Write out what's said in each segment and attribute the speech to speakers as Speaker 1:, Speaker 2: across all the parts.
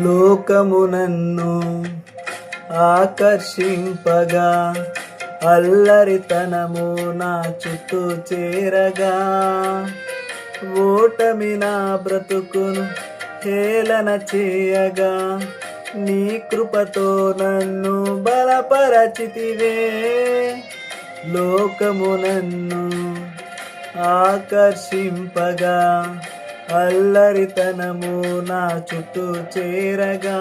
Speaker 1: లోకము నన్ను ఆకర్షింపగా, అల్లరితనము నా చుట్టూ చేరగా, ఓటమి నా బ్రతుకును హేళన చేయగా, నీ కృపతో నన్ను బలపరచితివే. లోకము నన్ను ఆకర్షింపగా, అల్లరితనము నా చుట్టూ చేరగా,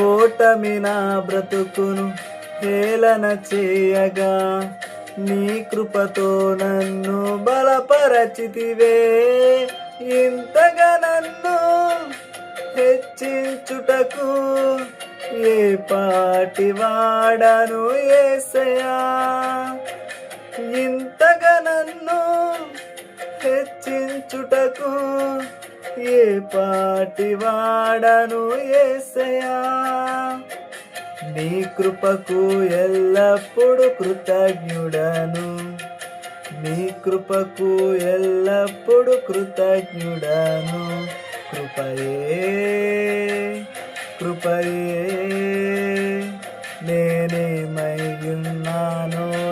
Speaker 1: ఓటమి నా బ్రతుకును హేళన చేయగా, నీ కృపతో నన్ను బలపరచితివే. ఇంతగా నన్ను హెచ్చించుటకు ఏ పాటి వాడను యేసయ్యా. ఇంతగా నన్ను హెచ్చించుటకు ఏ పాటి వాడను యేసయ్యా. నీ కృపకు ఎల్లప్పుడు కృతజ్ఞుడను, నీ కృపకు ఎల్లప్పుడు కృతజ్ఞుడను. కృపయే కృపయే నేనేమయ్యున్నానో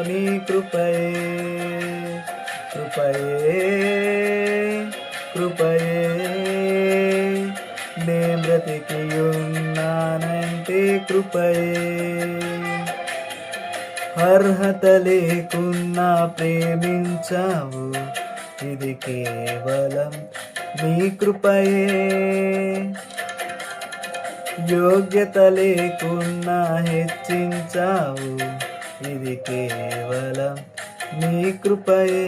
Speaker 1: నీ కృపయే. కృపయే కృపయే నే బ్రతికియున్నానంటే కృపయే. అర్హత లేకున్నా ప్రేమించావు, ఇది కేవలం నీ కృపయే. యోగ్యత లేకున్నా హెచ్చించావు, ఇది కేవలం నీ కృపయే.